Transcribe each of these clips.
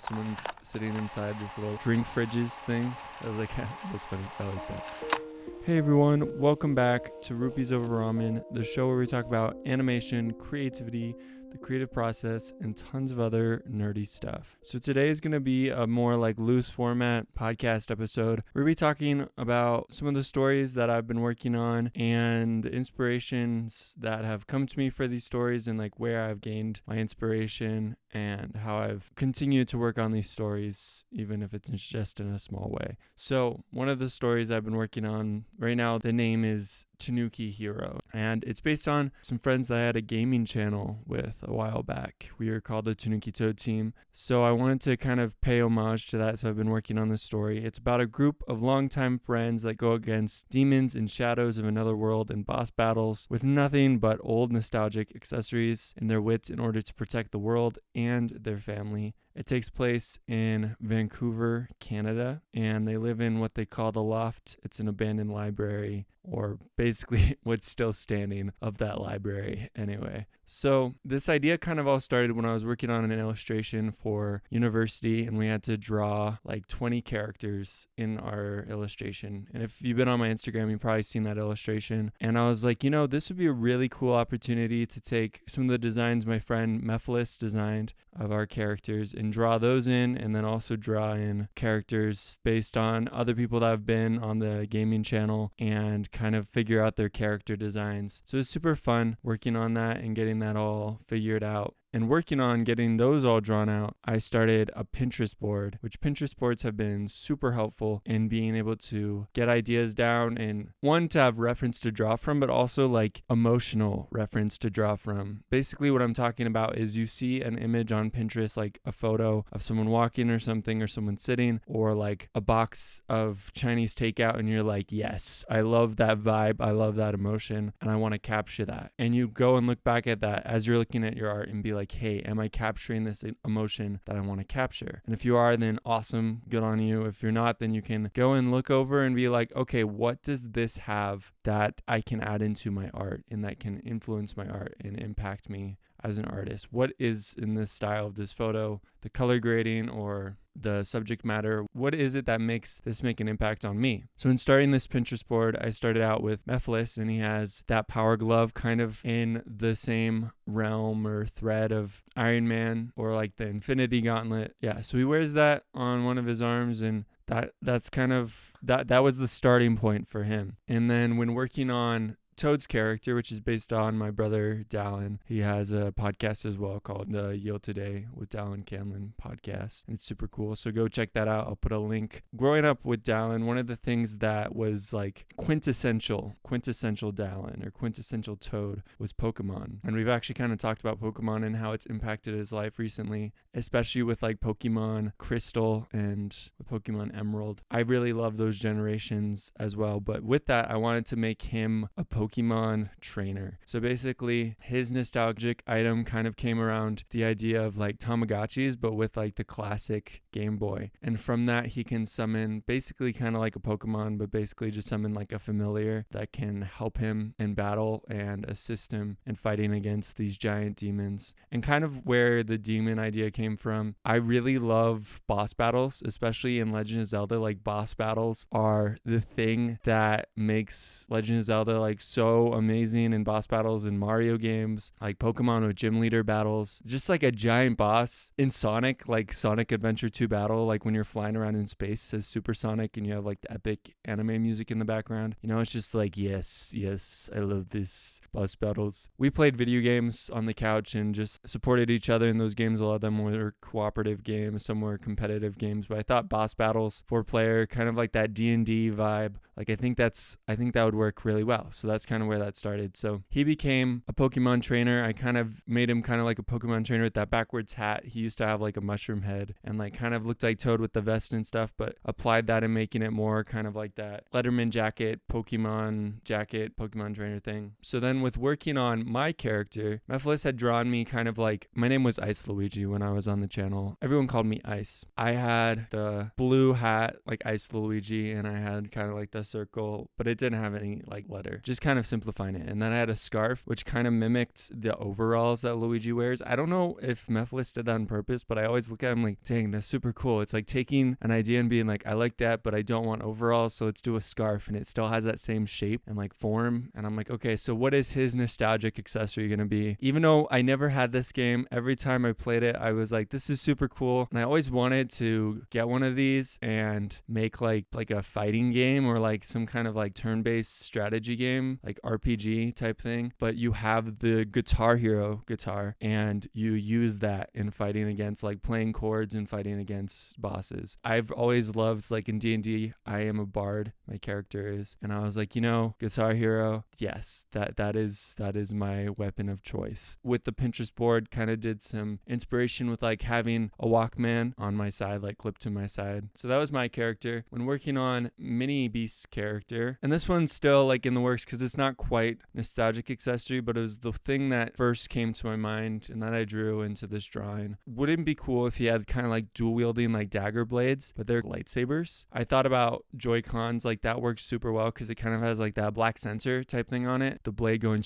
someone's sitting inside this little drink fridges things. I was like, that's funny. I like that. Hey everyone, welcome back to Rupees Over Ramen, the show where we talk about animation, creativity, the creative process, and tons of other nerdy stuff. So today is going to be a more like loose format podcast episode. We're going to be talking about some of the stories that I've been working on and the inspirations that have come to me for these stories and like where I've gained my inspiration and how I've continued to work on these stories, even if it's just in a small way. So one of the stories I've been working on right now, the name is Tanuki Hero, and it's based on some friends that I had a gaming channel with a while back. We were called the Tanuki Toad team, so I wanted to kind of pay homage to that, so I've been working on this story. It's about a group of longtime friends that go against demons and shadows of another world in boss battles with nothing but old nostalgic accessories and their wits in order to protect the world and their family. It takes place in Vancouver, Canada, and they live in what they call the Loft. It's an abandoned library, or basically what's still standing of that library anyway. So this idea kind of all started when I was working on an illustration for university, and we had to draw like 20 characters in our illustration. And if you've been on my Instagram, you've probably seen that illustration. And I was like, this would be a really cool opportunity to take some of the designs my friend Mephilis designed of our characters and draw those in, and then also draw in characters based on other people that have been on the gaming channel and kind of figure out their character designs. So it's super fun working on that and getting that all figured out. And working on getting those all drawn out, I started a Pinterest board, which Pinterest boards have been super helpful in being able to get ideas down and one, to have reference to draw from, but also like emotional reference to draw from. Basically what I'm talking about is you see an image on Pinterest, like a photo of someone walking or something, or someone sitting, or like a box of Chinese takeout, and you're like, yes, I love that vibe, I love that emotion, and I want to capture that. And you go and look back at that as you're looking at your art and be like, hey, am I capturing this emotion that I want to capture? And if you are, then awesome, good on you. If you're not, then you can go and look over and be like, okay, what does this have that I can add into my art and that can influence my art and impact me as an artist? What is in this style of this photo, the color grading or the subject matter? What is it that makes this make an impact on me? So in starting this Pinterest board, I started out with Mephilis, and he has that power glove kind of in the same realm or thread of Iron Man, or like the Infinity Gauntlet. Yeah, so he wears that on one of his arms, and that's kind of that was the starting point for him. And then when working on Toad's character, which is based on my brother Dallin, he has a podcast as well called the Yield Today with Dallin Canlin podcast, and it's super cool, so go check that out. I'll put a link. Growing up with Dallin, one of the things that was like quintessential Dallin or quintessential Toad was Pokemon. And we've actually kind of talked about Pokemon and how it's impacted his life recently, especially with like Pokemon Crystal and Pokemon Emerald. I really love those generations as well, but with that I wanted to make him a Pokemon trainer. So basically his nostalgic item kind of came around the idea of like Tamagotchis, but with like the classic Game Boy. And from that he can summon basically kind of like a Pokemon, but basically just summon like a familiar that can help him in battle and assist him in fighting against these giant demons. And kind of where the demon idea came from, I really love boss battles, especially in Legend of Zelda. Like boss battles are the thing that makes Legend of Zelda like so amazing, in boss battles in Mario games, like Pokemon with gym leader battles. Just like a giant boss in Sonic, like Sonic Adventure 2 battle, like when you're flying around in space, says Supersonic, and you have like the epic anime music in the background. It's just like, yes, I love this boss battles. We played video games on the couch and just supported each other in those games. A lot of them were cooperative games, some were competitive games, but I thought boss battles, 4-player, kind of like that D&D vibe, like I think that would work really well. So that's kind of where that started. So he became a Pokemon trainer. I kind of made him kind of like a Pokemon trainer with that backwards hat. He used to have like a mushroom head and like kind of looked like Toad with the vest and stuff, but applied that and making it more kind of like that Letterman jacket, Pokemon trainer thing. So then with working on my character, Mephilis had drawn me kind of like, my name was Ice Luigi when I was on the channel. Everyone called me Ice. I had the blue hat like Ice Luigi, and I had kind of like the circle, but it didn't have any like letter. Just kind kind of simplifying it. And then I had a scarf, which kind of mimicked the overalls that Luigi wears. I don't know if Mephiles did that on purpose, but I always look at him like, dang, that's super cool. It's like taking an idea and being like, I like that, but I don't want overalls, so let's do a scarf. And it still has that same shape and like form. And I'm like, okay, so what is his nostalgic accessory going to be? Even though I never had this game, every time I played it, I was like, this is super cool. And I always wanted to get one of these and make like a fighting game or like some kind of like turn-based strategy game, like RPG type thing. But you have the Guitar Hero guitar and you use that in fighting against like playing chords and fighting against bosses. I've always loved, like in D&D, I am a bard, my character is, and I was like, Guitar Hero, yes, that is my weapon of choice. With the Pinterest board, kind of did some inspiration with like having a Walkman on my side, like clipped to my side. So that was my character. When working on Mini Beast's character, and this one's still like in the works because it's not quite nostalgic accessory, but it was the thing that first came to my mind and that I drew into this drawing. Wouldn't it be cool if he had kind of like dual wielding like dagger blades, but they're lightsabers? I thought about Joy-Cons, like that works super well because it kind of has like that black sensor type thing on it. The blade going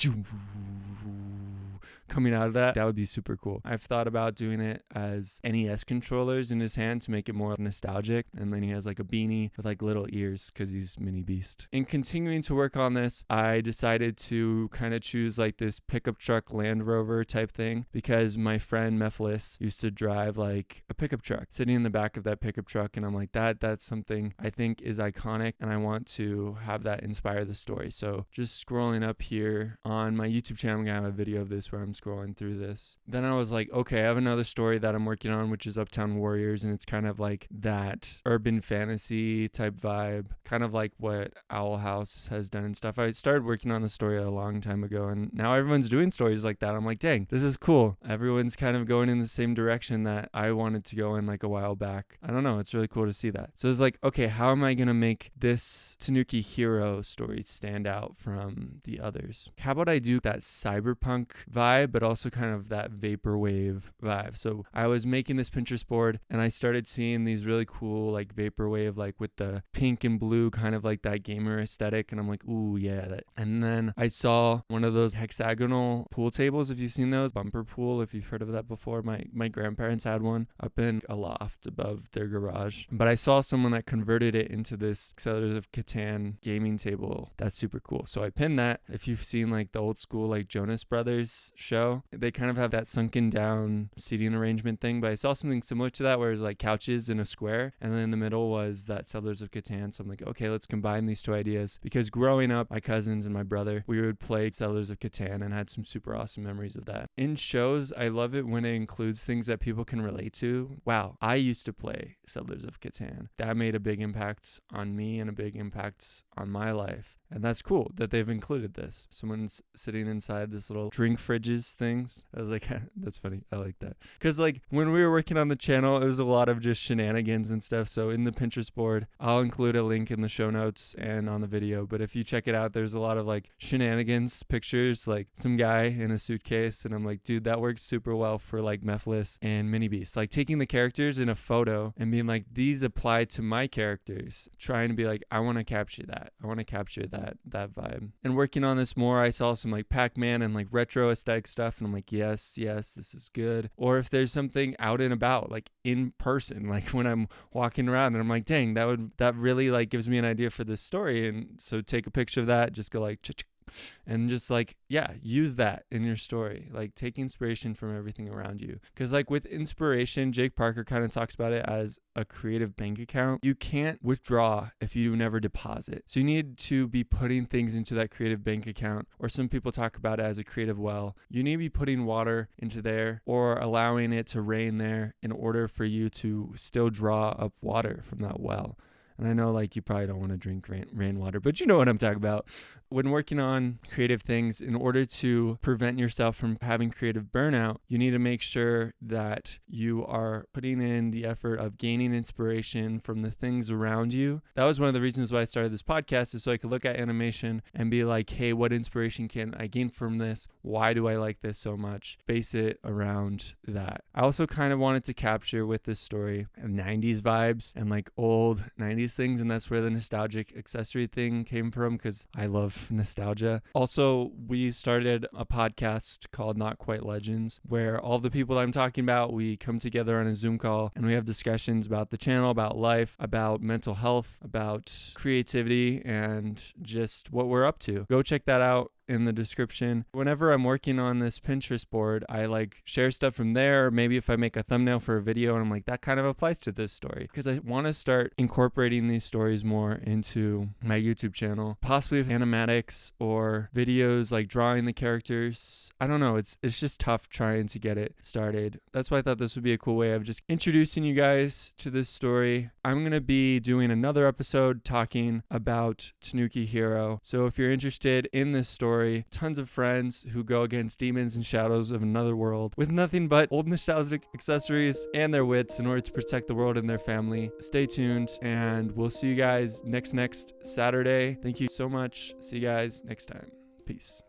coming out of that would be super cool. I've thought about doing it as NES controllers in his hand to make it more nostalgic, and then he has like a beanie with like little ears because he's Mini Beast. In continuing to work on this, I decided to kind of choose like this pickup truck Land Rover type thing because my friend Mephiles used to drive like a pickup truck, sitting in the back of that pickup truck, and I'm like, that's something I think is iconic and I want to have that inspire the story. So just scrolling up here on my YouTube channel, I'm gonna have a video of this where I'm scrolling through this. Then I was like, okay, I have another story that I'm working on, which is Uptown Warriors, and it's kind of like that urban fantasy type vibe, kind of like what Owl House has done and stuff. I started working on the story a long time ago, and now everyone's doing stories like that. I'm like, dang, this is cool. Everyone's kind of going in the same direction that I wanted to go in like a while back. I don't know, it's really cool to see that. So it's like, okay, how am I gonna make this Tanuki Hero story stand out from the others? How about I do that cyberpunk vibe, but also kind of that vaporwave vibe? So I was making this Pinterest board and I started seeing these really cool like vaporwave, like with the pink and blue, kind of like that gamer aesthetic, and I'm like, ooh yeah, that. And then I saw one of those hexagonal pool tables, if you've seen those, bumper pool, if you've heard of that before. My grandparents had one up in a loft above their garage, but I saw someone that converted it into this Settlers of Catan gaming table. That's super cool. So I pinned that. If you've seen like the old school like Jonas Brothers show, they kind of have that sunken down seating arrangement thing, but I saw something similar to that where it was like couches in a square and then in the middle was that Settlers of Catan. So I'm like, okay, let's combine these two ideas, because growing up, my cousins and my brother, we would play Settlers of Catan and had some super awesome memories of that. In shows, I love it when it includes things that people can relate to. Wow, I used to play Settlers of Catan. That made a big impact on me and a big impact on my life. And that's cool that they've included this. Someone's sitting inside this little drink fridges things. I was like, that's funny. I like that. Because like when we were working on the channel, it was a lot of just shenanigans and stuff. So in the Pinterest board, I'll include a link in the show notes and on the video. But if you check it out, there's a lot of like shenanigans pictures, like some guy in a suitcase. And I'm like, dude, that works super well for like Mephiles and Mini Beast. Like taking the characters in a photo and being like, these apply to my characters. Trying to be like, I want to capture that. I want to capture that vibe. And working on this more, I saw some like Pac-Man and like retro aesthetic stuff, and I'm like, yes, this is good. Or if there's something out and about, like in person, like when I'm walking around and I'm like, dang, that really like gives me an idea for this story. And so take a picture of that, just go like and just like, yeah, use that in your story. Like take inspiration from everything around you. Because like with inspiration, Jake Parker kind of talks about it as a creative bank account. You can't withdraw if you never deposit. So you need to be putting things into that creative bank account, or some people talk about it as a creative well. You need to be putting water into there or allowing it to rain there in order for you to still draw up water from that well. And I know like you probably don't want to drink rainwater, but you know what I'm talking about. When working on creative things, in order to prevent yourself from having creative burnout, you need to make sure that you are putting in the effort of gaining inspiration from the things around you. That was one of the reasons why I started this podcast, is so I could look at animation and be like, hey, what inspiration can I gain from this? Why do I like this so much? Base it around that. I also kind of wanted to capture with this story 90s vibes and like old 90s 90s things, and that's where the nostalgic accessory thing came from, because I love nostalgia. Also, we started a podcast called Not Quite Legends, where all the people I'm talking about, we come together on a Zoom call and we have discussions about the channel, about life, about mental health, about creativity, and just what we're up to. Go check that out in the description. Whenever I'm working on this Pinterest board, I like share stuff from there. Or maybe if I make a thumbnail for a video and I'm like, that kind of applies to this story, because I want to start incorporating these stories more into my YouTube channel, possibly with animatics or videos like drawing the characters. I don't know. It's just tough trying to get it started. That's why I thought this would be a cool way of just introducing you guys to this story. I'm going to be doing another episode talking about Tanuki Hero. So if you're interested in this story, tons of friends who go against demons and shadows of another world with nothing but old nostalgic accessories and their wits in order to protect the world and their family. Stay tuned, and we'll see you guys next Saturday. Thank you so much. See you guys next time. Peace.